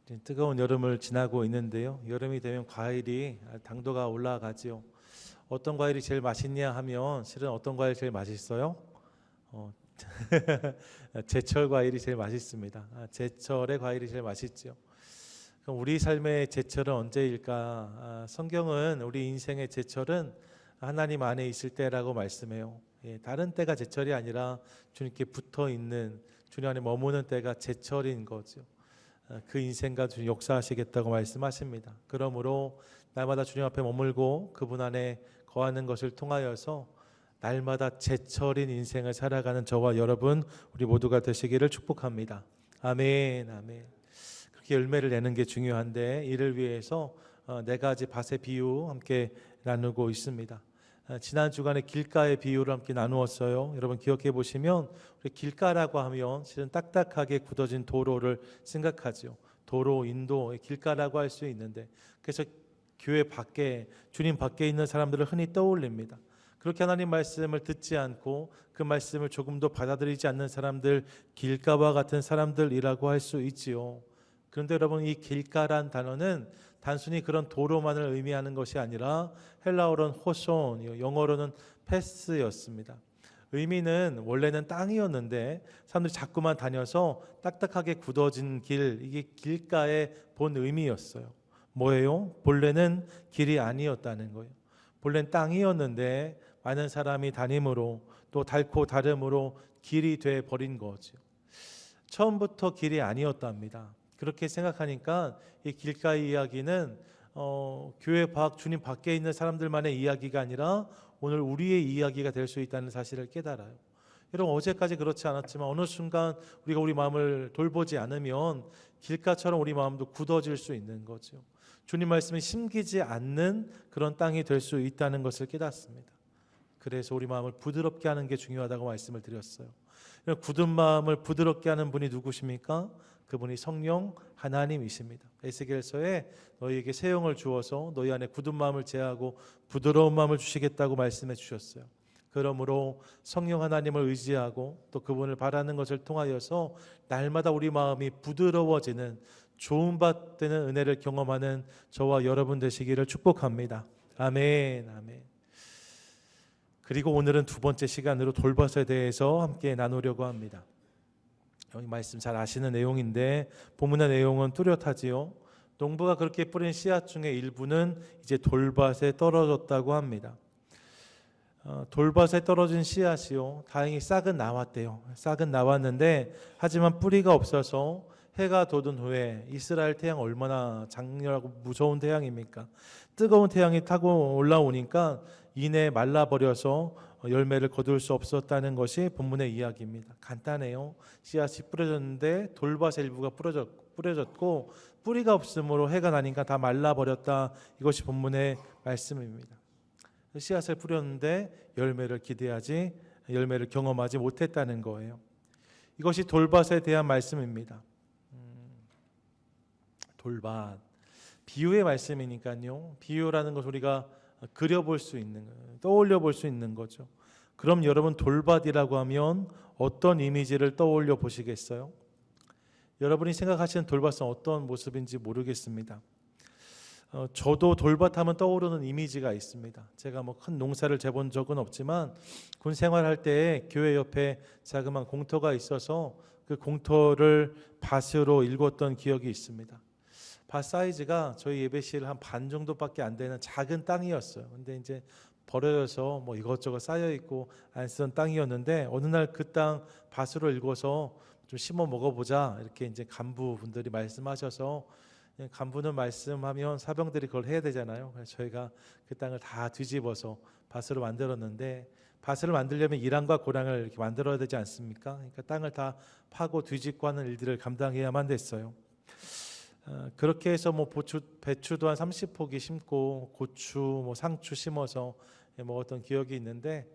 이제 뜨거운 여름을 지나고 있는데요. 여름이 되면 과일이 당도가 올라가지요. 어떤 과일이 제일 맛있냐 하면 실은 어떤 과일이 제일 맛있어요? 어, 제철 과일이 제일 맛있습니다. 제철의 과일이 제일 맛있죠. 그럼 우리 삶의 제철은 언제일까? 성경은 우리 인생의 제철은 하나님 안에 있을 때라고 말씀해요. 다른 때가 제철이 아니라 주님께 붙어 있는 주님 안에 머무는 때가 제철인 거죠. 그 인생과 주님 역사하시겠다고 말씀하십니다. 그러므로 날마다 주님 앞에 머물고 그분 안에 거하는 것을 통하여서 날마다 제철인 인생을 살아가는 저와 여러분 우리 모두가 되시기를 축복합니다. 아멘, 아멘. 그렇게 열매를 내는 게 중요한데 이를 위해서 네 가지 밭의 비유 함께 나누고 있습니다. 지난 주간에 길가의 비유를 함께 나누었어요. 여러분 기억해 보시면 우리 길가라고 하면 실은 딱딱하게 굳어진 도로를 생각하죠. 도로, 인도, 길가라고 할 수 있는데 그래서 교회 밖에 주님 밖에 있는 사람들을 흔히 떠올립니다. 그렇게 하나님 말씀을 듣지 않고 그 말씀을 조금도 받아들이지 않는 사람들 길가와 같은 사람들이라고 할 수 있지요. 그런데 여러분 이 길가란 단어는 단순히 그런 도로만을 의미하는 것이 아니라 헬라어로는 호손, 영어로는 패스였습니다. 의미는 원래는 땅이었는데 사람들이 자꾸만 다녀서 딱딱하게 굳어진 길, 이게 길가의 본 의미였어요. 뭐예요? 본래는 길이 아니었다는 거예요. 본래는 땅이었는데 많은 사람이 다님으로 또 닳고 다름으로 길이 돼 버린 거죠. 처음부터 길이 아니었답니다. 그렇게 생각하니까 이 길가의 이야기는 교회 밖 주님 밖에 있는 사람들만의 이야기가 아니라 오늘 우리의 이야기가 될 수 있다는 사실을 깨달아요. 여러분 어제까지 그렇지 않았지만 어느 순간 우리가 우리 마음을 돌보지 않으면 길가처럼 우리 마음도 굳어질 수 있는 거죠. 주님 말씀이 심기지 않는 그런 땅이 될 수 있다는 것을 깨닫습니다. 그래서 우리 마음을 부드럽게 하는 게 중요하다고 말씀을 드렸어요. 굳은 마음을 부드럽게 하는 분이 누구십니까? 그분이 성령 하나님이십니다. 에스겔서에 너희에게 새 영을 주어서 너희 안에 굳은 마음을 제하고 부드러운 마음을 주시겠다고 말씀해 주셨어요. 그러므로 성령 하나님을 의지하고 또 그분을 바라는 것을 통하여서 날마다 우리 마음이 부드러워지는 좋은 밭 되는 은혜를 경험하는 저와 여러분 되시기를 축복합니다. 아멘, 아멘. 그리고 오늘은 두 번째 시간으로 돌밭에 대해서 함께 나누려고 합니다. 이 말씀 잘 아시는 내용인데 본문의 내용은 뚜렷하지요. 농부가 그렇게 뿌린 씨앗 중에 일부는 이제 돌밭에 떨어졌다고 합니다. 돌밭에 떨어진 씨앗이요. 다행히 싹은 나왔대요. 싹은 나왔는데 하지만 뿌리가 없어서 해가 돋은 후에 이스라엘 태양 얼마나 장렬하고 무서운 태양입니까? 뜨거운 태양이 타고 올라오니까 이내 말라버려서 열매를 거둘 수 없었다는 것이 본문의 이야기입니다. 간단해요. 씨앗이 뿌려졌는데 돌밭의 일부가 뿌려졌고 뿌리가 없으므로 해가 나니까 다 말라버렸다. 이것이 본문의 말씀입니다. 씨앗을 뿌렸는데 열매를 경험하지 못했다는 거예요. 이것이 돌밭에 대한 말씀입니다. 돌밭 비유의 말씀이니까요. 비유라는 것을 우리가 그려볼 수 있는 거예요. 떠올려 볼 수 있는 거죠. 그럼 여러분 돌밭이라고 하면 어떤 이미지를 떠올려 보시겠어요? 여러분이 생각하시는 돌밭은 어떤 모습인지 모르겠습니다. 저도 돌밭 하면 떠오르는 이미지가 있습니다. 제가 뭐 큰 농사를 재본 적은 없지만 군 생활할 때 교회 옆에 자그마한 공터가 있어서 그 공터를 밭으로 일궜던 기억이 있습니다. 밭 사이즈가 저희 예배실 한 반 정도밖에 안 되는 작은 땅이었어요. 근데 이제 버려져서 뭐 이것저것 쌓여 있고 안 쓰던 땅이었는데 어느 날 그 땅 밭으로 일궈서 좀 심어 먹어보자 이렇게 이제 간부분들이 말씀하셔서 간부는 말씀하면 사병들이 그걸 해야 되잖아요. 그래서 저희가 그 땅을 다 뒤집어서 밭으로 만들었는데 밭을 만들려면 이랑과 고랑을 이렇게 만들어야 되지 않습니까? 그러니까 땅을 다 파고 뒤집고 하는 일들을 감당해야만 됐어요. 그렇게 해서 뭐 배추도 한 30포기 심고 고추, 뭐 상추 심어서 먹었던 기억이 있는데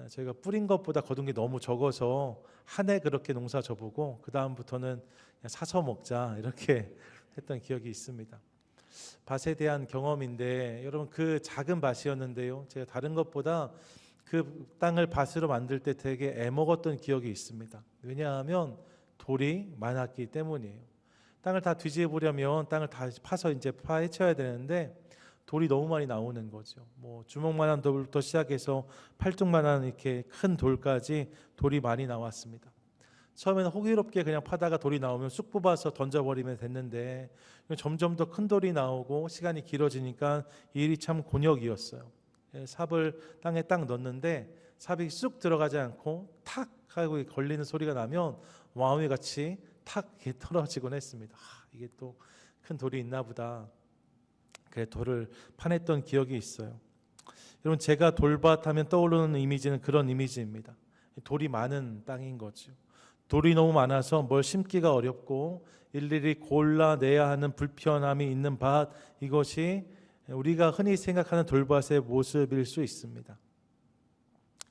저희가 뿌린 것보다 거둔 게 너무 적어서 한 해 그렇게 농사 져보고 그 다음부터는 그냥 사서 먹자 이렇게 했던 기억이 있습니다. 밭에 대한 경험인데 여러분 그 작은 밭이었는데요. 제가 다른 것보다 그 땅을 밭으로 만들 때 되게 애먹었던 기억이 있습니다. 왜냐하면 돌이 많았기 때문이에요. 땅을 다 뒤집어 보려면 땅을 다 파서 이제 파헤쳐야 되는데 돌이 너무 많이 나오는 거죠. 뭐 주먹만한 돌부터 시작해서 팔뚝만한 이렇게 큰 돌까지 돌이 많이 나왔습니다. 처음에는 호기롭게 그냥 파다가 돌이 나오면 쑥 뽑아서 던져버리면 됐는데 점점 더 큰 돌이 나오고 시간이 길어지니까 이 일이 참 곤욕이었어요. 삽을 땅에 딱 넣는데 삽이 쑥 들어가지 않고 탁 하고 걸리는 소리가 나면 와우이 같이 탁 이렇게 떨어지곤 했습니다. 이게 또 큰 돌이 있나 보다. 그래 돌을 파냈던 기억이 있어요. 여러분 제가 돌밭 하면 떠오르는 이미지는 그런 이미지입니다. 돌이 많은 땅인 거죠. 돌이 너무 많아서 뭘 심기가 어렵고 일일이 골라내야 하는 불편함이 있는 밭, 이것이 우리가 흔히 생각하는 돌밭의 모습일 수 있습니다.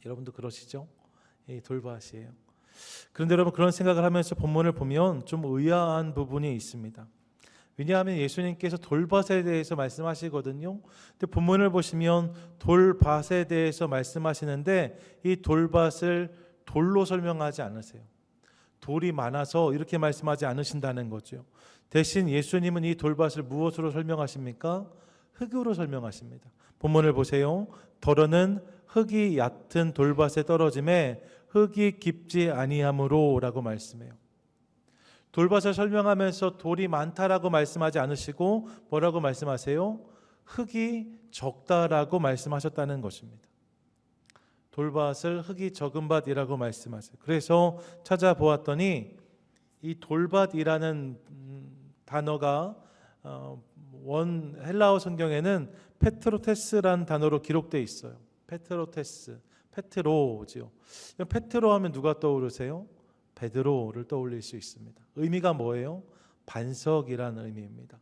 여러분도 그러시죠? 이 돌밭이에요. 그런데 여러분 그런 생각을 하면서 본문을 보면 좀 의아한 부분이 있습니다. 왜냐하면 예수님께서 돌밭에 대해서 말씀하시거든요. 근데 본문을 보시면 돌밭에 대해서 말씀하시는데 이 돌밭을 돌로 설명하지 않으세요. 돌이 많아서 이렇게 말씀하지 않으신다는 거죠. 대신 예수님은 이 돌밭을 무엇으로 설명하십니까? 흙으로 설명하십니다. 본문을 보세요. 더러는 흙이 얕은 돌밭에 떨어짐에 흙이 깊지 아니함으로 라고 말씀해요. 돌밭을 설명하면서 돌이 많다라고 말씀하지 않으시고 뭐라고 말씀하세요? 흙이 적다라고 말씀하셨다는 것입니다. 돌밭을 흙이 적은 밭이라고 말씀하세요. 그래서 찾아보았더니 이 돌밭이라는 단어가 원 헬라어 성경에는 페트로테스라는 단어로 기록되어 있어요. 페트로테스, 페트로지요. 페트로 하면 누가 떠오르세요? 베드로를 떠올릴 수 있습니다. 의미가 뭐예요? 반석이라는 의미입니다.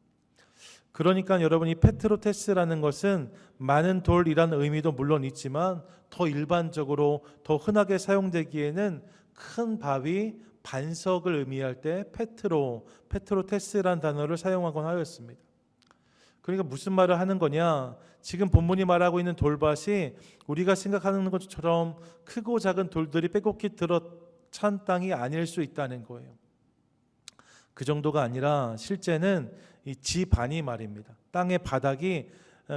그러니까 여러분 이 페트로테스라는 것은 많은 돌이라는 의미도 물론 있지만 더 일반적으로 더 흔하게 사용되기에는 큰 바위, 반석을 의미할 때 페트로테스라는 단어를 사용하곤 하였습니다. 그러니까 무슨 말을 하는 거냐? 지금 본문이 말하고 있는 돌밭이 우리가 생각하는 것처럼 크고 작은 돌들이 빼곡히 들어찬 땅이 아닐 수 있다는 거예요. 그 정도가 아니라 실제는 이 지반이 말입니다. 땅의 바닥이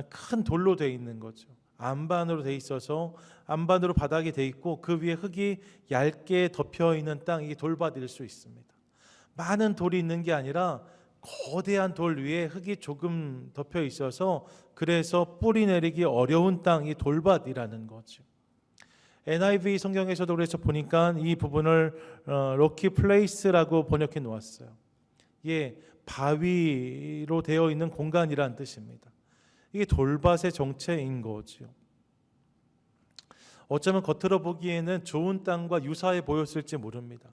큰 돌로 되어 있는 거죠. 안반으로 되어 있어서 안반으로 바닥이 되어 있고 그 위에 흙이 얇게 덮여 있는 땅, 이게 돌밭일 수 있습니다. 많은 돌이 있는 게 아니라 거대한 돌 위에 흙이 조금 덮여 있어서 그래서 뿌리 내리기 어려운 땅이 돌밭이라는 거죠. NIV 성경에서도 그래서 보니까 이 부분을 로키 플레이스라고 번역해 놓았어요. 예, 바위로 되어 있는 공간이란 뜻입니다. 이게 돌밭의 정체인 거죠. 어쩌면 겉으로 보기에는 좋은 땅과 유사해 보였을지 모릅니다.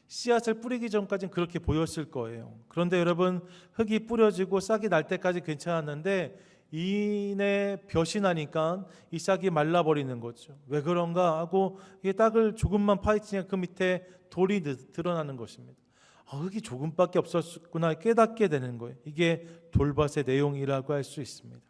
씨앗을 뿌리기 전까지는 그렇게 보였을 거예요. 그런데 여러분 흙이 뿌려지고 싹이 날 때까지 괜찮았는데 이내 볕이 나니까 이 싹이 말라버리는 거죠. 왜 그런가 하고 이 땅을 조금만 파헤치니까 그 밑에 돌이 드러나는 것입니다. 흙이 조금밖에 없었구나 깨닫게 되는 거예요. 이게 돌밭의 내용이라고 할 수 있습니다.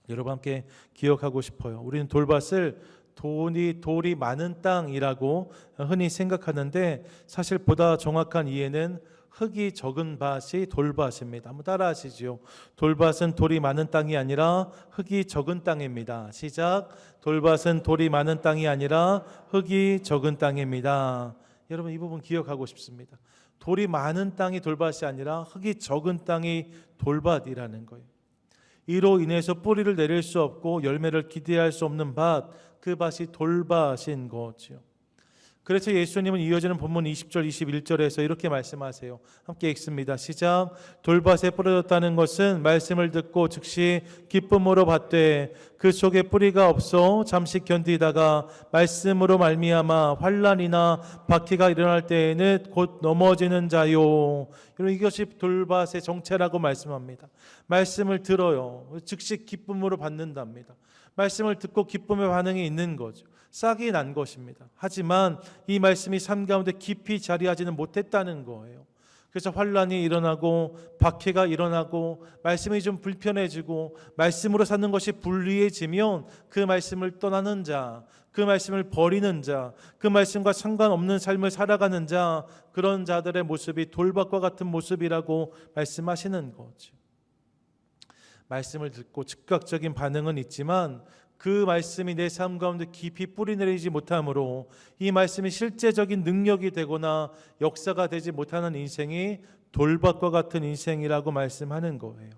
여러분 함께 기억하고 싶어요. 우리는 돌밭을 돌이 많은 땅이라고 흔히 생각하는데 사실 보다 정확한 이해는 흙이 적은 밭이 돌밭입니다. 한번 따라 하시죠. 돌밭은 돌이 많은 땅이 아니라 흙이 적은 땅입니다. 시작. 돌밭은 돌이 많은 땅이 아니라 흙이 적은 땅입니다. 여러분 이 부분 기억하고 싶습니다. 돌이 많은 땅이 돌밭이 아니라 흙이 적은 땅이 돌밭이라는 거예요. 이로 인해서 뿌리를 내릴 수 없고 열매를 기대할 수 없는 밭, 그 밭이 돌밭인 거죠. 그래서 예수님은 이어지는 본문 20절 21절에서 이렇게 말씀하세요. 함께 읽습니다. 시작. 돌밭에 뿌려졌다는 것은 말씀을 듣고 즉시 기쁨으로 받되 그 속에 뿌리가 없어 잠시 견디다가 말씀으로 말미암아 환난이나 박해가 일어날 때에는 곧 넘어지는 자요. 이것이 돌밭의 정체라고 말씀합니다. 말씀을 들어요. 즉시 기쁨으로 받는답니다. 말씀을 듣고 기쁨의 반응이 있는 거죠. 싹이 난 것입니다. 하지만 이 말씀이 삶 가운데 깊이 자리하지는 못했다는 거예요. 그래서 환란이 일어나고 박해가 일어나고 말씀이 좀 불편해지고 말씀으로 사는 것이 불리해지면 그 말씀을 떠나는 자, 그 말씀을 버리는 자, 그 말씀과 상관없는 삶을 살아가는 자, 그런 자들의 모습이 돌밭과 같은 모습이라고 말씀하시는 거죠. 말씀을 듣고 즉각적인 반응은 있지만 그 말씀이 내 삶 가운데 깊이 뿌리내리지 못하므로 이 말씀이 실제적인 능력이 되거나 역사가 되지 못하는 인생이 돌밭과 같은 인생이라고 말씀하는 거예요.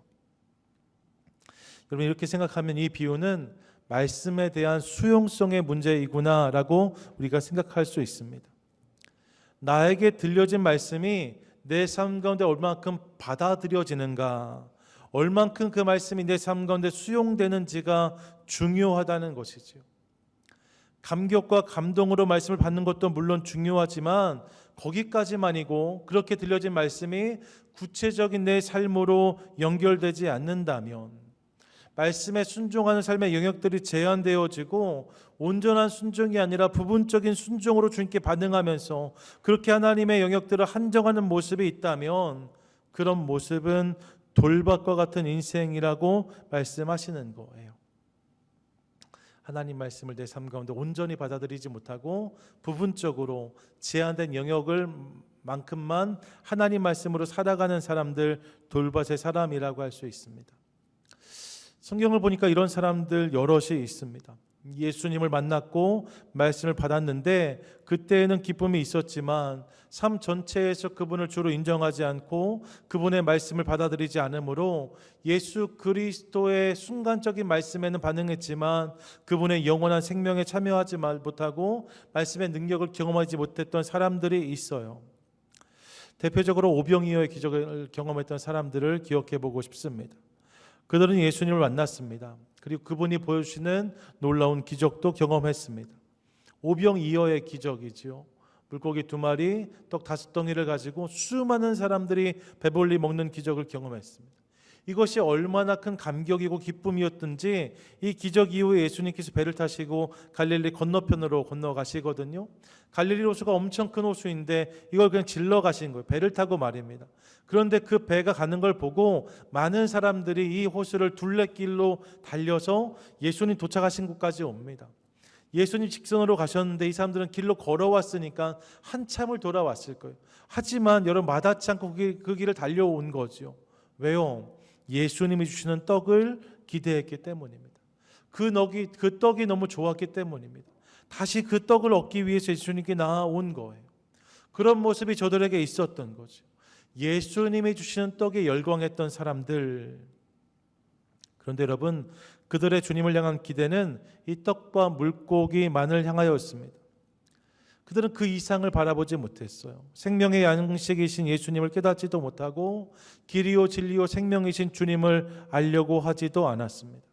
여러분, 이렇게 생각하면 이 비유는 말씀에 대한 수용성의 문제이구나라고 우리가 생각할 수 있습니다. 나에게 들려진 말씀이 내 삶 가운데 얼마만큼 받아들여지는가, 얼만큼 그 말씀이 내 삶 가운데 수용되는지가 중요하다는 것이지요. 감격과 감동으로 말씀을 받는 것도 물론 중요하지만 거기까지만이고 그렇게 들려진 말씀이 구체적인 내 삶으로 연결되지 않는다면, 말씀에 순종하는 삶의 영역들이 제한되어지고 온전한 순종이 아니라 부분적인 순종으로 주님께 반응하면서 그렇게 하나님의 영역들을 한정하는 모습이 있다면 그런 모습은 돌밭과 같은 인생이라고 말씀하시는 거예요. 하나님 말씀을 내 삶 가운데 온전히 받아들이지 못하고 부분적으로 제한된 영역을 만큼만 하나님 말씀으로 살아가는 사람들, 돌밭의 사람이라고 할 수 있습니다. 성경을 보니까 이런 사람들 여럿이 있습니다. 예수님을 만났고 말씀을 받았는데 그때에는 기쁨이 있었지만 삶 전체에서 그분을 주로 인정하지 않고 그분의 말씀을 받아들이지 않으므로 예수 그리스도의 순간적인 말씀에는 반응했지만 그분의 영원한 생명에 참여하지 못하고 말씀의 능력을 경험하지 못했던 사람들이 있어요. 대표적으로 오병이어의 기적을 경험했던 사람들을 기억해 보고 싶습니다. 그들은 예수님을 만났습니다. 그리고 그분이 보여주시는 놀라운 기적도 경험했습니다. 오병이어의 기적이지요. 물고기 2마리, 떡 5덩이를 가지고 수많은 사람들이 배불리 먹는 기적을 경험했습니다. 이것이 얼마나 큰 감격이고 기쁨이었든지 이 기적 이후에 예수님께서 배를 타시고 갈릴리 건너편으로 건너가시거든요. 갈릴리 호수가 엄청 큰 호수인데 이걸 그냥 질러 가신 거예요. 배를 타고 말입니다. 그런데 그 배가 가는 걸 보고 많은 사람들이 이 호수를 둘레길로 달려서 예수님 도착하신 곳까지 옵니다. 예수님 직선으로 가셨는데 이 사람들은 길로 걸어왔으니까 한참을 돌아왔을 거예요. 하지만 여러분, 마다치 않고 그 길을 달려온 거죠. 왜요? 예수님이 주시는 떡을 기대했기 때문입니다. 그 떡이 너무 좋았기 때문입니다. 다시 그 떡을 얻기 위해서 예수님께 나아온 거예요. 그런 모습이 저들에게 있었던 거죠. 예수님이 주시는 떡에 열광했던 사람들. 그런데 여러분, 그들의 주님을 향한 기대는 이 떡과 물고기만을 향하였습니다. 그들은 그 이상을 바라보지 못했어요. 생명의 양식이신 예수님을 깨닫지도 못하고 길이요 진리요 생명이신 주님을 알려고 하지도 않았습니다.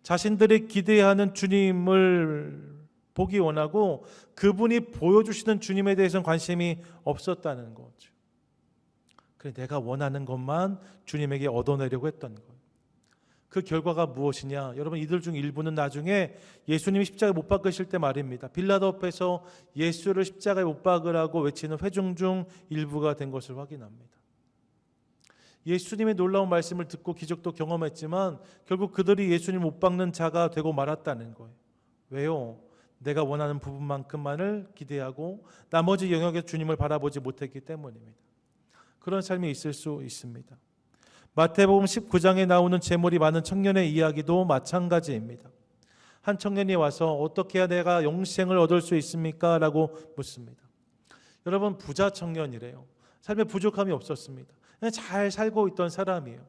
자신들이 기대하는 주님을 보기 원하고 그분이 보여주시는 주님에 대해서는 관심이 없었다는 거죠. 그래, 내가 원하는 것만 주님에게 얻어내려고 했던 거예요. 그 결과가 무엇이냐? 여러분, 이들 중 일부는 나중에 예수님이 십자가에 못 박으실 때 말입니다. 빌라도 앞에서 예수를 십자가에 못 박으라고 외치는 회중 중 일부가 된 것을 확인합니다. 예수님의 놀라운 말씀을 듣고 기적도 경험했지만 결국 그들이 예수님 못 박는 자가 되고 말았다는 거예요. 왜요? 내가 원하는 부분만큼만을 기대하고 나머지 영역의 주님을 바라보지 못했기 때문입니다. 그런 삶이 있을 수 있습니다. 마태복음 19장에 나오는 재물이 많은 청년의 이야기도 마찬가지입니다. 한 청년이 와서 어떻게 해야 내가 영생을 얻을 수 있습니까? 라고 묻습니다. 여러분, 부자 청년이래요. 삶에 부족함이 없었습니다. 그냥 잘 살고 있던 사람이에요.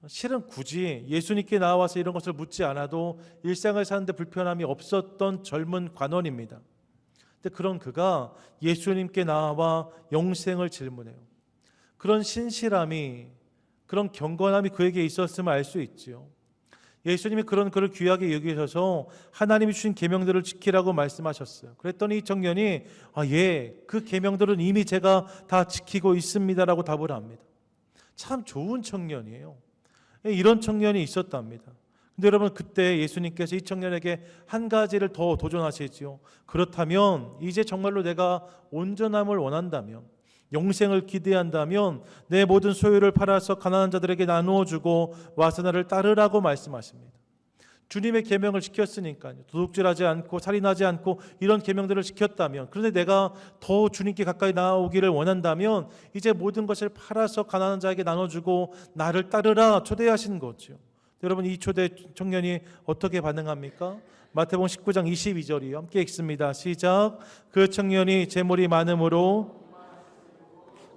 실은 굳이 예수님께 나와서 이런 것을 묻지 않아도 일상을 사는데 불편함이 없었던 젊은 관원입니다. 근데 그런 그가 예수님께 나와 영생을 질문해요. 그런 신실함이, 그런 경건함이 그에게 있었음을 알 수 있지요. 예수님이 그런 그를 귀하게 여기셔서 하나님이 주신 계명들을 지키라고 말씀하셨어요. 그랬더니 이 청년이 그 계명들은 이미 제가 다 지키고 있습니다라고 답을 합니다. 참 좋은 청년이에요. 이런 청년이 있었답니다. 근데 여러분, 그때 예수님께서 이 청년에게 한 가지를 더 도전하시지요. 그렇다면 이제 정말로 내가 온전함을 원한다면, 영생을 기대한다면 내 모든 소유를 팔아서 가난한 자들에게 나누어 주고 와서 나를 따르라고 말씀하십니다. 주님의 계명을 지켰으니까요. 도둑질하지 않고 살인하지 않고 이런 계명들을 지켰다면, 그런데 내가 더 주님께 가까이 나아오기를 원한다면 이제 모든 것을 팔아서 가난한 자에게 나눠주고 나를 따르라 초대하신 거죠. 여러분, 이 초대 청년이 어떻게 반응합니까? 마태복음 19장 22절이요. 함께 읽습니다. 시작. 그 청년이 재물이 많음으로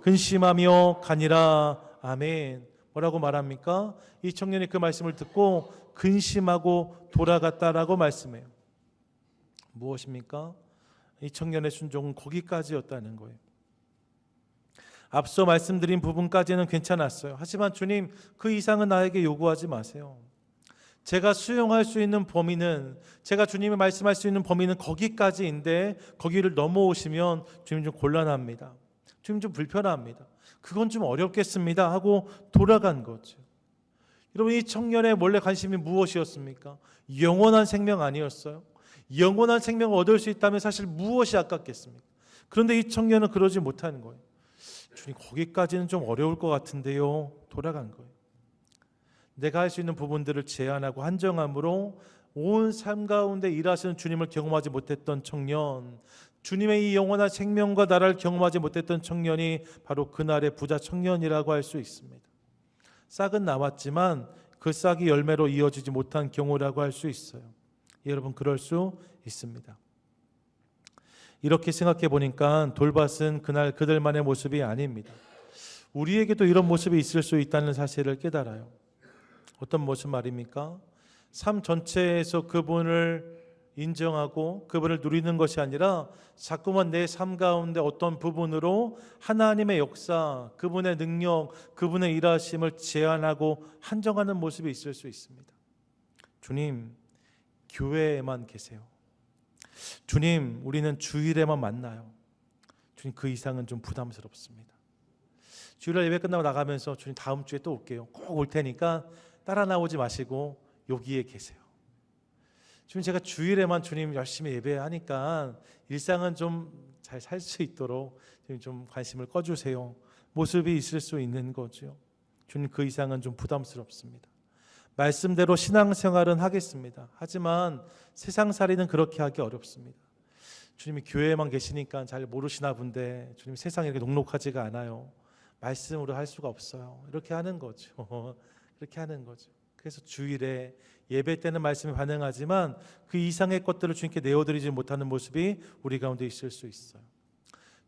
근심하며 가니라. 아멘. 뭐라고 말합니까? 이 청년이 그 말씀을 듣고 근심하고 돌아갔다라고 말씀해요. 무엇입니까? 이 청년의 순종은 거기까지였다는 거예요. 앞서 말씀드린 부분까지는 괜찮았어요. 하지만 주님, 그 이상은 나에게 요구하지 마세요. 제가 수용할 수 있는 범위는, 제가 주님이 말씀할 수 있는 범위는 거기까지인데 거기를 넘어오시면 주님 좀 곤란합니다. 주님 좀 불편합니다. 그건 좀 어렵겠습니다 하고 돌아간 거죠. 여러분, 이 청년의 원래 관심이 무엇이었습니까? 영원한 생명 아니었어요? 영원한 생명을 얻을 수 있다면 사실 무엇이 아깝겠습니까? 그런데 이 청년은 그러지 못하는 거예요. 주님, 거기까지는 좀 어려울 것 같은데요. 돌아간 거예요. 내가 할 수 있는 부분들을 제한하고 한정함으로 온 삶 가운데 일하시는 주님을 경험하지 못했던 청년, 주님의 이 영원한 생명과 나라를 경험하지 못했던 청년이 바로 그날의 부자 청년이라고 할 수 있습니다. 싹은 남았지만 그 싹이 열매로 이어지지 못한 경우라고 할 수 있어요. 여러분, 그럴 수 있습니다. 이렇게 생각해 보니까 돌밭은 그날 그들만의 모습이 아닙니다. 우리에게도 이런 모습이 있을 수 있다는 사실을 깨달아요. 어떤 모습 말입니까? 삶 전체에서 그분을 인정하고 그분을 누리는 것이 아니라 자꾸만 내 삶 가운데 어떤 부분으로 하나님의 역사, 그분의 능력, 그분의 일하심을 제한하고 한정하는 모습이 있을 수 있습니다. 주님, 교회에만 계세요. 주님, 우리는 주일에만 만나요. 주님, 그 이상은 좀 부담스럽습니다. 주일날 예배 끝나고 나가면서 주님, 다음 주에 또 올게요. 꼭 올 테니까 따라 나오지 마시고 여기에 계세요. 주님, 제가 주일에만 주님 열심히 예배하니까 일상은 좀 잘 살 수 있도록 주님 좀 관심을 꺼주세요. 모습이 있을 수 있는 거죠. 주님, 그 이상은 좀 부담스럽습니다. 말씀대로 신앙생활은 하겠습니다. 하지만 세상살이는 그렇게 하기 어렵습니다. 주님이 교회에만 계시니까 잘 모르시나 본데 주님, 세상이 이렇게 녹록하지가 않아요. 말씀으로 할 수가 없어요. 이렇게 하는 거죠. 그렇게 하는 거죠. 그래서 주일에 예배 때는 말씀에 반응하지만 그 이상의 것들을 주님께 내어드리지 못하는 모습이 우리 가운데 있을 수 있어요.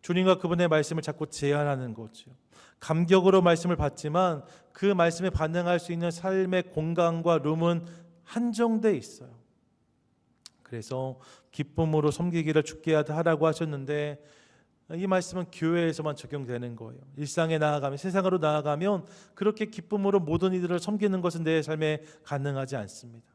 주님과 그분의 말씀을 자꾸 제한하는 거죠. 감격으로 말씀을 받지만 그 말씀에 반응할 수 있는 삶의 공간과 룸은 한정돼 있어요. 그래서 기쁨으로 섬기기를 주께 하라고 하셨는데 이 말씀은 교회에서만 적용되는 거예요. 일상에 나아가면, 세상으로 나아가면 그렇게 기쁨으로 모든 이들을 섬기는 것은 내 삶에 가능하지 않습니다.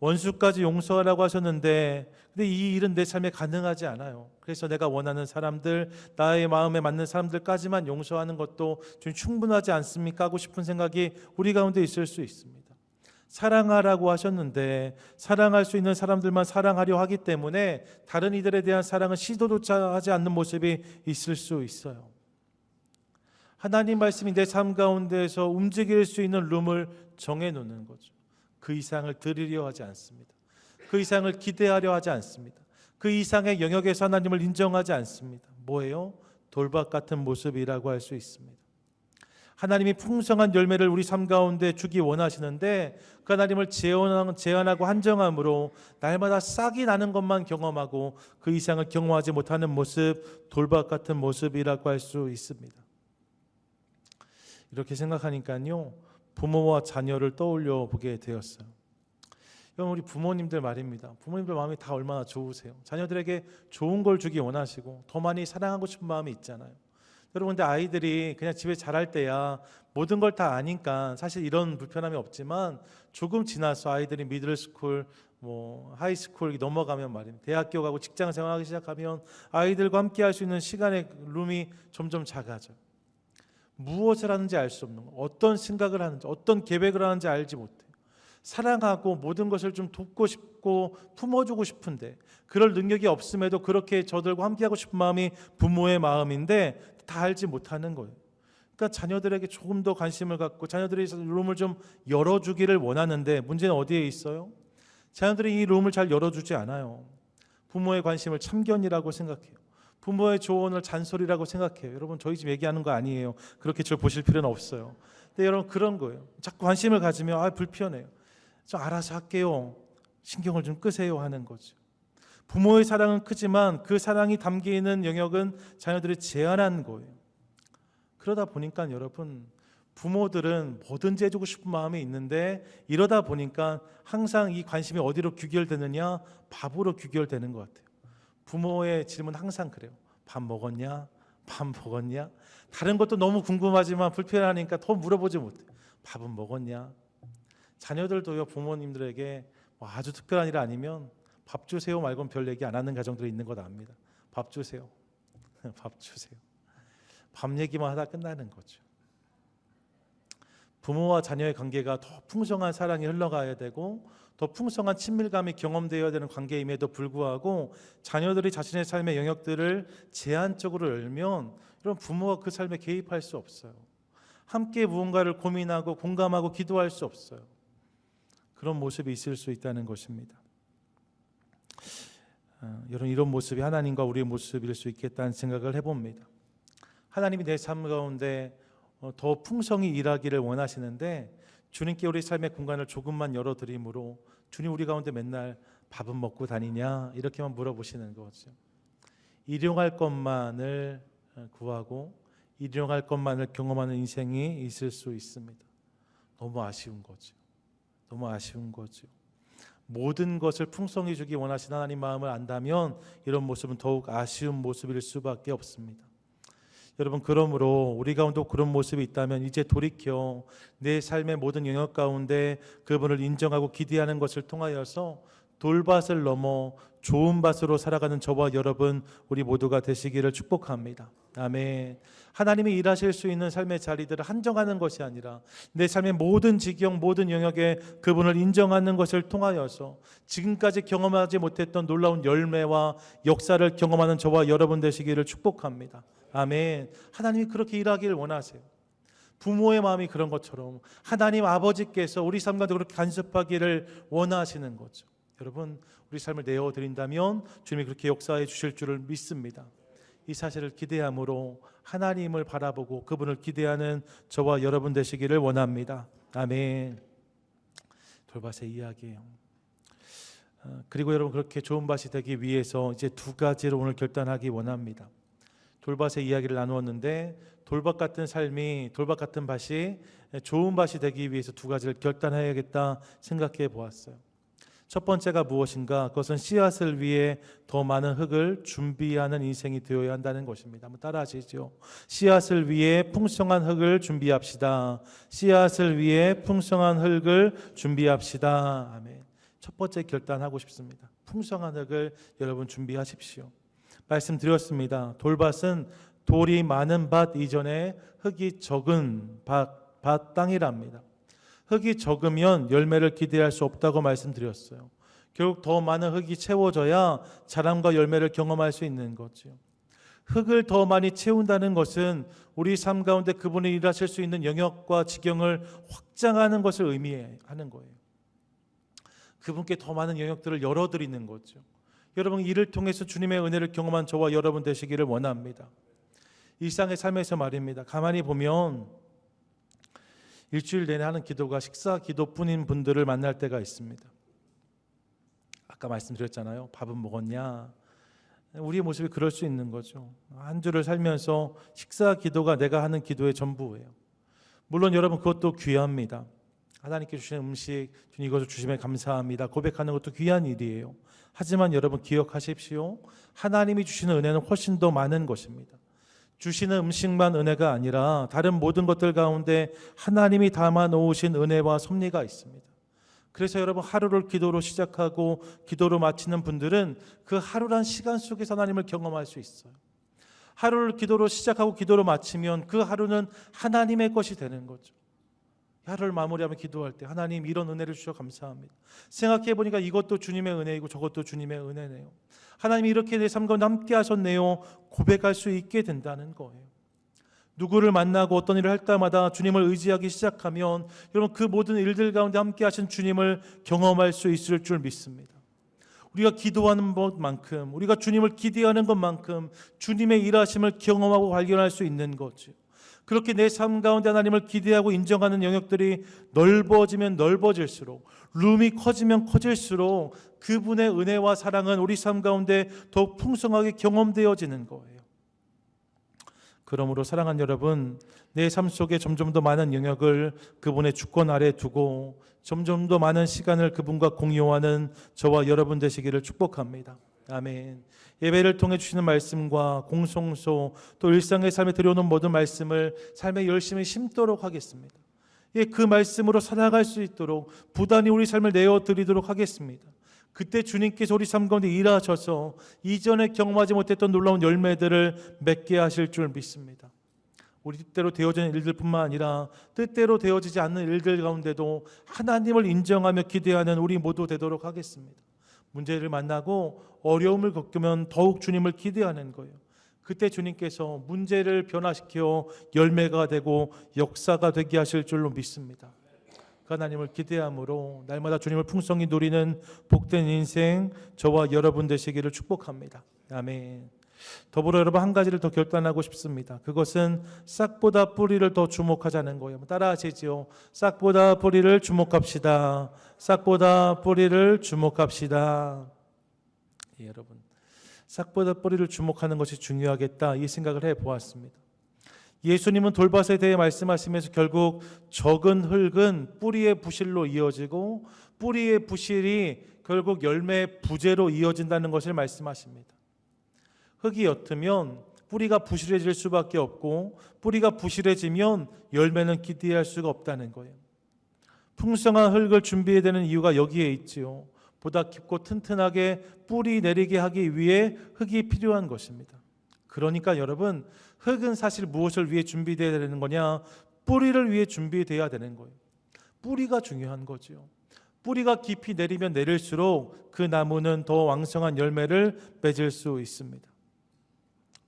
원수까지 용서하라고 하셨는데 근데 이 일은 내 삶에 가능하지 않아요. 그래서 내가 원하는 사람들, 나의 마음에 맞는 사람들까지만 용서하는 것도 좀 충분하지 않습니까? 하고 싶은 생각이 우리 가운데 있을 수 있습니다. 사랑하라고 하셨는데 사랑할 수 있는 사람들만 사랑하려 하기 때문에 다른 이들에 대한 사랑은 시도조차 하지 않는 모습이 있을 수 있어요. 하나님 말씀이 내 삶 가운데에서 움직일 수 있는 룸을 정해놓는 거죠. 그 이상을 드리려 하지 않습니다. 그 이상을 기대하려 하지 않습니다. 그 이상의 영역에서 하나님을 인정하지 않습니다. 뭐예요? 돌밭 같은 모습이라고 할 수 있습니다. 하나님이 풍성한 열매를 우리 삶 가운데 주기 원하시는데 그 하나님을 제한하고 한정함으로 날마다 싹이 나는 것만 경험하고 그 이상을 경험하지 못하는 모습, 돌밭 같은 모습이라고 할 수 있습니다. 이렇게 생각하니까요, 부모와 자녀를 떠올려 보게 되었어요. 여러분, 우리 부모님들 말입니다. 부모님들 마음이 다 얼마나 좋으세요. 자녀들에게 좋은 걸 주기 원하시고 더 많이 사랑하고 싶은 마음이 있잖아요. 여러분, 근데 아이들이 그냥 집에 자랄 때야 모든 걸 다 아니까 사실 이런 불편함이 없지만 조금 지나서 아이들이 미들스쿨, 하이스쿨 넘어가면 말입니다. 대학교 가고 직장 생활하기 시작하면 아이들과 함께 할 수 있는 시간의 룸이 점점 작아져요. 무엇을 하는지 알 수 없는 거, 어떤 생각을 하는지, 어떤 계획을 하는지 알지 못해요. 사랑하고 모든 것을 좀 돕고 싶고 품어주고 싶은데 그럴 능력이 없음에도 그렇게 저들과 함께하고 싶은 마음이 부모의 마음인데 다 알지 못하는 거예요. 그러니까 자녀들에게 조금 더 관심을 갖고 자녀들이 룸을 좀 열어주기를 원하는데 문제는 어디에 있어요? 자녀들이 이 룸을 잘 열어주지 않아요. 부모의 관심을 참견이라고 생각해요. 부모의 조언을 잔소리라고 생각해요. 여러분 저희 집 얘기하는 거 아니에요. 그렇게 저 보실 필요는 없어요. 근데 여러분 그런 거예요. 자꾸 관심을 가지면 불편해요. 저 알아서 할게요. 신경을 좀 끄세요 하는 거죠. 부모의 사랑은 크지만 그 사랑이 담기는 영역은 자녀들이 제한한 거예요. 그러다 보니까 여러분 부모들은 뭐든지 해주고 싶은 마음이 있는데 이러다 보니까 항상 이 관심이 어디로 귀결되느냐? 밥으로 귀결되는 것 같아요. 부모의 질문 항상 그래요. 밥 먹었냐? 밥 먹었냐? 다른 것도 너무 궁금하지만 불편하니까 더 물어보지 못해요. 밥은 먹었냐? 자녀들도요 부모님들에게 뭐 아주 특별한 일 아니면 밥 주세요 말고는 별 얘기 안 하는 가정들이 있는 것 압니다. 밥 주세요. 밥 주세요. 밥 얘기만 하다 끝나는 거죠. 부모와 자녀의 관계가 더 풍성한 사랑이 흘러가야 되고 더 풍성한 친밀감이 경험되어야 되는 관계임에도 불구하고 자녀들이 자신의 삶의 영역들을 제한적으로 열면 이런 부모가 그 삶에 개입할 수 없어요. 함께 무언가를 고민하고 공감하고 기도할 수 없어요. 그런 모습이 있을 수 있다는 것입니다. 여러분 이런 모습이 하나님과 우리의 모습일 수 있겠다는 생각을 해봅니다. 하나님이 내 삶 가운데 더 풍성히 일하기를 원하시는데 주님께 우리 삶의 공간을 조금만 열어드림으로 주님 우리 가운데 맨날 밥은 먹고 다니냐 이렇게만 물어보시는 거죠. 일용할 것만을 구하고 일용할 것만을 경험하는 인생이 있을 수 있습니다. 너무 아쉬운 거죠. 너무 아쉬운 거죠. 모든 것을 풍성히 주기 원하시는 하나님 마음을 안다면 이런 모습은 더욱 아쉬운 모습일 수밖에 없습니다. 여러분 그러므로 우리 가운데 그런 모습이 있다면 이제 돌이켜 내 삶의 모든 영역 가운데 그분을 인정하고 기대하는 것을 통하여서 돌밭을 넘어 좋은 밭으로 살아가는 저와 여러분 우리 모두가 되시기를 축복합니다. 아멘. 하나님이 일하실 수 있는 삶의 자리들을 한정하는 것이 아니라 내 삶의 모든 지경 모든 영역에 그분을 인정하는 것을 통하여서 지금까지 경험하지 못했던 놀라운 열매와 역사를 경험하는 저와 여러분 되시기를 축복합니다. 아멘. 하나님이 그렇게 일하기를 원하세요. 부모의 마음이 그런 것처럼 하나님 아버지께서 우리 삶 가운데 그렇게 간섭하기를 원하시는 거죠. 여러분 우리 삶을 내어드린다면 주님이 그렇게 역사해 주실 줄을 믿습니다. 이 사실을 기대함으로 하나님을 바라보고 그분을 기대하는 저와 여러분 되시기를 원합니다. 아멘. 돌밭의 이야기예요. 그리고 여러분 그렇게 좋은 밭이 되기 위해서 이제 두 가지를 오늘 결단하기 원합니다. 돌밭의 이야기를 나누었는데 돌밭 같은 삶이 돌밭 같은 밭이 좋은 밭이 되기 위해서 두 가지를 결단해야겠다 생각해 보았어요. 첫 번째가 무엇인가? 그것은 씨앗을 위해 더 많은 흙을 준비하는 인생이 되어야 한다는 것입니다. 한번 따라 하시죠. 씨앗을 위해 풍성한 흙을 준비합시다. 씨앗을 위해 풍성한 흙을 준비합시다. 아멘. 첫 번째 결단하고 싶습니다. 풍성한 흙을 여러분 준비하십시오. 말씀드렸습니다. 돌밭은 돌이 많은 밭 이전에 흙이 적은 밭 땅이랍니다. 흙이 적으면 열매를 기대할 수 없다고 말씀드렸어요. 결국 더 많은 흙이 채워져야 자람과 열매를 경험할 수 있는 거죠. 흙을 더 많이 채운다는 것은 우리 삶 가운데 그분이 일하실 수 있는 영역과 지경을 확장하는 것을 의미하는 거예요. 그분께 더 많은 영역들을 열어드리는 거죠. 여러분 이를 통해서 주님의 은혜를 경험한 저와 여러분 되시기를 원합니다. 일상의 삶에서 말입니다. 가만히 보면 일주일 내내 하는 기도가 식사 기도뿐인 분들을 만날 때가 있습니다. 아까 말씀드렸잖아요. 밥은 먹었냐? 우리의 모습이 그럴 수 있는 거죠. 한 주를 살면서 식사 기도가 내가 하는 기도의 전부예요. 물론 여러분 그것도 귀합니다. 하나님께 주시는 음식 주님 이것을 주심에 감사합니다. 고백하는 것도 귀한 일이에요. 하지만 여러분 기억하십시오. 하나님이 주시는 은혜는 훨씬 더 많은 것입니다. 주시는 음식만 은혜가 아니라 다른 모든 것들 가운데 하나님이 담아 놓으신 은혜와 섭리가 있습니다. 그래서 여러분 하루를 기도로 시작하고 기도로 마치는 분들은 그 하루란 시간 속에서 하나님을 경험할 수 있어요. 하루를 기도로 시작하고 기도로 마치면 그 하루는 하나님의 것이 되는 거죠. 하루를 마무리하며 기도할 때 하나님 이런 은혜를 주셔서 감사합니다. 생각해 보니까 이것도 주님의 은혜이고 저것도 주님의 은혜네요. 하나님이 이렇게 내 삶 가운데 함께 하셨네요. 고백할 수 있게 된다는 거예요. 누구를 만나고 어떤 일을 할 때마다 주님을 의지하기 시작하면 여러분 그 모든 일들 가운데 함께 하신 주님을 경험할 수 있을 줄 믿습니다. 우리가 기도하는 것만큼, 우리가 주님을 기대하는 것만큼 주님의 일하심을 경험하고 발견할 수 있는 거죠. 그렇게 내 삶 가운데 하나님을 기대하고 인정하는 영역들이 넓어지면 넓어질수록, 룸이 커지면 커질수록 그분의 은혜와 사랑은 우리 삶 가운데 더욱 풍성하게 경험되어지는 거예요. 그러므로 사랑하는 여러분, 내 삶 속에 점점 더 많은 영역을 그분의 주권 아래 두고 점점 더 많은 시간을 그분과 공유하는 저와 여러분 되시기를 축복합니다. 아멘. 예배를 통해 주시는 말씀과 공송소 또 일상의 삶에 들여오는 모든 말씀을 삶에 열심히 심도록 하겠습니다. 그 말씀으로 살아갈 수 있도록 부단히 우리 삶을 내어드리도록 하겠습니다. 그때 주님께서 우리 삶 가운데 일하셔서 이전에 경험하지 못했던 놀라운 열매들을 맺게 하실 줄 믿습니다. 우리 뜻대로 되어지는 일들뿐만 아니라 뜻대로 되어지지 않는 일들 가운데도 하나님을 인정하며 기대하는 우리 모두 되도록 하겠습니다. 문제를 만나고 어려움을 겪으면 더욱 주님을 기대하는 거예요. 그때 주님께서 문제를 변화시켜 열매가 되고 역사가 되게 하실 줄로 믿습니다. 하나님을 기대함으로 날마다 주님을 풍성히 누리는 복된 인생 저와 여러분 되시기를 축복합니다. 아멘. 더불어 여러분 한 가지를 더 결단하고 싶습니다. 그것은 싹보다 뿌리를 더 주목하자는 거예요. 따라 하시죠. 싹보다 뿌리를 주목합시다. 싹보다 뿌리를 주목합시다. 예, 여러분, 싹보다 뿌리를 주목하는 것이 중요하겠다 이 생각을 해보았습니다. 예수님은 돌밭에 대해 말씀하시면서 결국 적은 흙은 뿌리의 부실로 이어지고 뿌리의 부실이 결국 열매의 부재로 이어진다는 것을 말씀하십니다. 흙이 옅으면 뿌리가 부실해질 수밖에 없고 뿌리가 부실해지면 열매는 기대할 수가 없다는 거예요. 풍성한 흙을 준비해야 되는 이유가 여기에 있지요. 보다 깊고 튼튼하게 뿌리 내리게 하기 위해 흙이 필요한 것입니다. 그러니까 여러분, 흙은 사실 무엇을 위해 준비되어야 되는 거냐? 뿌리를 위해 준비되어야 되는 거예요. 뿌리가 중요한 거죠. 뿌리가 깊이 내리면 내릴수록 그 나무는 더 왕성한 열매를 맺을 수 있습니다.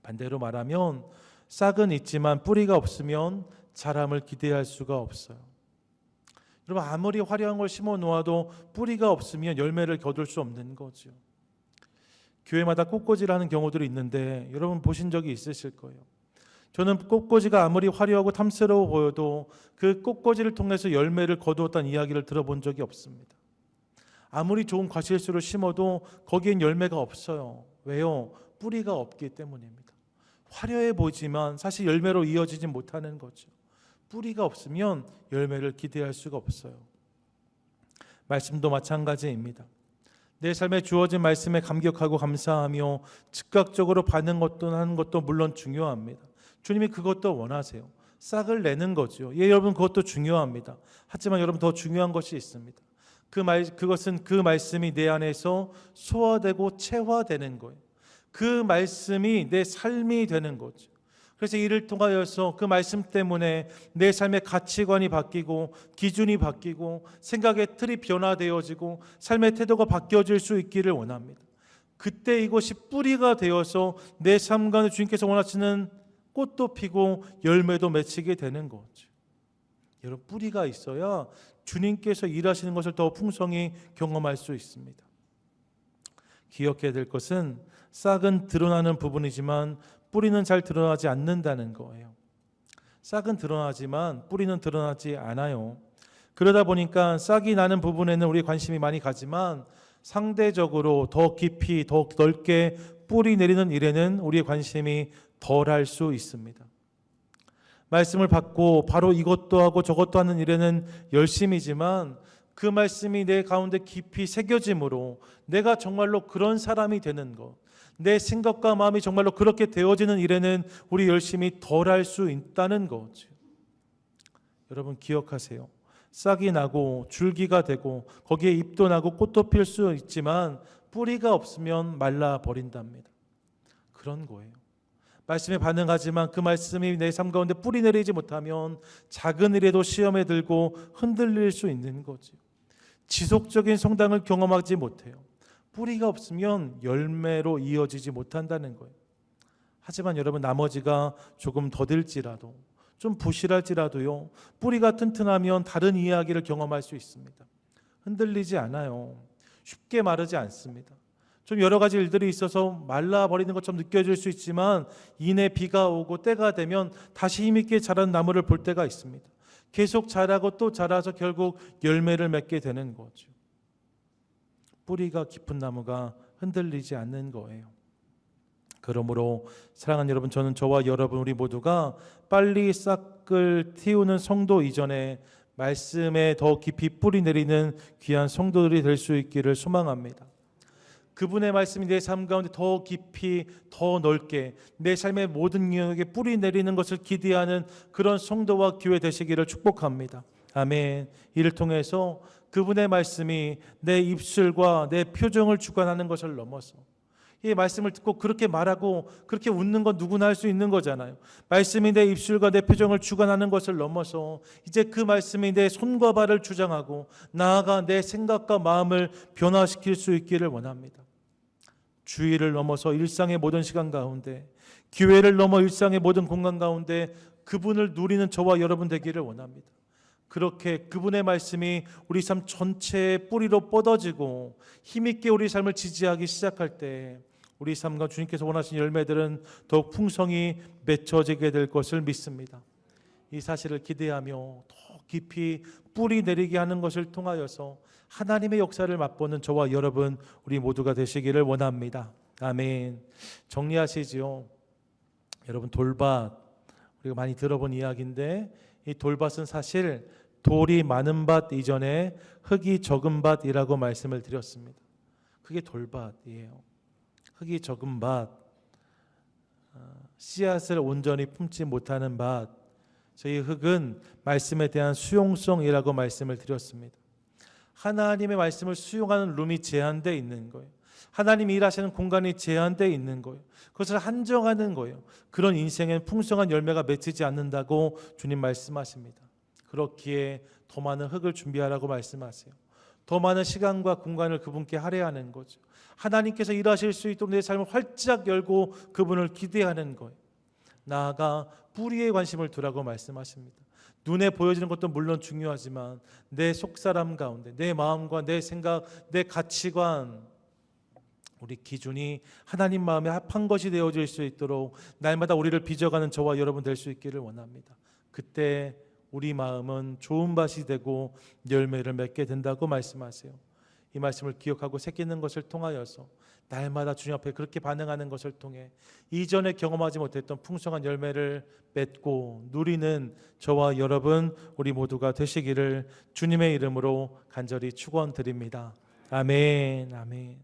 반대로 말하면 싹은 있지만 뿌리가 없으면 자람을 기대할 수가 없어요. 여러분, 아무리 화려한 걸 심어 놓아도 뿌리가 없으면 열매를 거둘 수 없는 거죠. 교회마다 꽃꽂이라는 경우들이 있는데 여러분 보신 적이 있으실 거예요. 저는 꽃꽂이가 아무리 화려하고 탐스러워 보여도 그 꽃꽂이를 통해서 열매를 거두었다는 이야기를 들어본 적이 없습니다. 아무리 좋은 과실수를 심어도 거기엔 열매가 없어요. 왜요? 뿌리가 없기 때문입니다. 화려해 보이지만 사실 열매로 이어지지 못하는 거죠. 뿌리가 없으면 열매를 기대할 수가 없어요. 말씀도 마찬가지입니다. 내 삶에 주어진 말씀에 감격하고 감사하며 즉각적으로 반응하는 것도 물론 중요합니다. 주님이 그것도 원하세요. 싹을 내는 거죠. 예, 여러분 그것도 중요합니다. 하지만 여러분 더 중요한 것이 있습니다. 그것은 그 말씀이 내 안에서 소화되고 체화되는 거예요. 그 말씀이 내 삶이 되는 거죠. 그래서 이를 통하여서 그 말씀 때문에 내 삶의 가치관이 바뀌고 기준이 바뀌고 생각의 틀이 변화되어지고 삶의 태도가 바뀌어질 수 있기를 원합니다. 그때 이것이 뿌리가 되어서 내 삶 가운데 주님께서 원하시는 꽃도 피고 열매도 맺히게 되는 거죠. 여러분, 뿌리가 있어야 주님께서 일하시는 것을 더 풍성히 경험할 수 있습니다. 기억해야 될 것은 싹은 드러나는 부분이지만 뿌리는 잘 드러나지 않는다는 거예요. 싹은 드러나지만 뿌리는 드러나지 않아요. 그러다 보니까 싹이 나는 부분에는 우리 관심이 많이 가지만 상대적으로 더 깊이 더 넓게 뿌리 내리는 일에는 우리의 관심이 덜할 수 있습니다. 말씀을 받고 바로 이것도 하고 저것도 하는 일에는 열심이지만 그 말씀이 내 가운데 깊이 새겨짐으로 내가 정말로 그런 사람이 되는 것, 내 생각과 마음이 정말로 그렇게 되어지는 일에는 우리 열심히 덜할 수 있다는 거죠. 여러분 기억하세요. 싹이 나고 줄기가 되고 거기에 잎도 나고 꽃도 필 수 있지만 뿌리가 없으면 말라버린답니다. 그런 거예요. 말씀에 반응하지만 그 말씀이 내 삶 가운데 뿌리 내리지 못하면 작은 일에도 시험에 들고 흔들릴 수 있는 거죠. 지속적인 성장을 경험하지 못해요. 뿌리가 없으면 열매로 이어지지 못한다는 거예요. 하지만 여러분 나머지가 조금 더딜지라도 좀 부실할지라도요, 뿌리가 튼튼하면 다른 이야기를 경험할 수 있습니다. 흔들리지 않아요. 쉽게 마르지 않습니다. 좀 여러 가지 일들이 있어서 말라버리는 것처럼 느껴질 수 있지만 이내 비가 오고 때가 되면 다시 힘있게 자란 나무를 볼 때가 있습니다. 계속 자라고 또 자라서 결국 열매를 맺게 되는 거죠. 뿌리가 깊은 나무가 흔들리지 않는 거예요. 그러므로 사랑하는 여러분, 저는 저와 여러분 우리 모두가 빨리 싹을 틔우는 성도 이전에 말씀에 더 깊이 뿌리 내리는 귀한 성도들이 될 수 있기를 소망합니다. 그분의 말씀이 내 삶 가운데 더 깊이 더 넓게 내 삶의 모든 영역에 뿌리 내리는 것을 기대하는 그런 성도와 교회 되시기를 축복합니다. 아멘. 이를 통해서 그분의 말씀이 내 입술과 내 표정을 주관하는 것을 넘어서, 이 말씀을 듣고 그렇게 말하고 그렇게 웃는 건 누구나 할 수 있는 거잖아요. 말씀이 내 입술과 내 표정을 주관하는 것을 넘어서 이제 그 말씀이 내 손과 발을 주장하고 나아가 내 생각과 마음을 변화시킬 수 있기를 원합니다. 주일을 넘어서 일상의 모든 시간 가운데, 교회를 넘어 일상의 모든 공간 가운데 그분을 누리는 저와 여러분 되기를 원합니다. 그렇게 그분의 말씀이 우리 삶 전체의 뿌리로 뻗어지고 힘있게 우리 삶을 지지하기 시작할 때 우리 삶과 주님께서 원하시는 열매들은 더욱 풍성히 맺혀지게 될 것을 믿습니다. 이 사실을 기대하며 더 깊이 뿌리 내리게 하는 것을 통하여서 하나님의 역사를 맛보는 저와 여러분 우리 모두가 되시기를 원합니다. 아멘. 정리하시지요. 여러분, 돌밭, 우리가 많이 들어본 이야기인데 이 돌밭은 사실 돌이 많은 밭 이전에 흙이 적은 밭이라고 말씀을 드렸습니다. 그게 돌밭이에요. 흙이 적은 밭, 씨앗을 온전히 품지 못하는 밭. 저희 흙은 말씀에 대한 수용성이라고 말씀을 드렸습니다. 하나님의 말씀을 수용하는 룸이 제한되어 있는 거예요. 하나님이 일하시는 공간이 제한되어 있는 거예요. 그것을 한정하는 거예요. 그런 인생엔 풍성한 열매가 맺히지 않는다고 주님 말씀하십니다. 그렇기에 더 많은 흙을 준비하라고 말씀하세요. 더 많은 시간과 공간을 그분께 할애하는 거죠. 하나님께서 일하실 수 있도록 내 삶을 활짝 열고 그분을 기대하는 거예요. 나아가 뿌리에 관심을 두라고 말씀하십니다. 눈에 보여지는 것도 물론 중요하지만 내 속사람 가운데 내 마음과 내 생각, 내 가치관, 우리 기준이 하나님 마음에 합한 것이 되어질 수 있도록 날마다 우리를 빚어가는 저와 여러분 될 수 있기를 원합니다. 그때 우리 마음은 좋은 밭이 되고 열매를 맺게 된다고 말씀하세요. 이 말씀을 기억하고 새기는 것을 통하여서 날마다 주님 앞에 그렇게 반응하는 것을 통해 이전에 경험하지 못했던 풍성한 열매를 맺고 누리는 저와 여러분 우리 모두가 되시기를 주님의 이름으로 간절히 축원드립니다. 아멘. 아멘.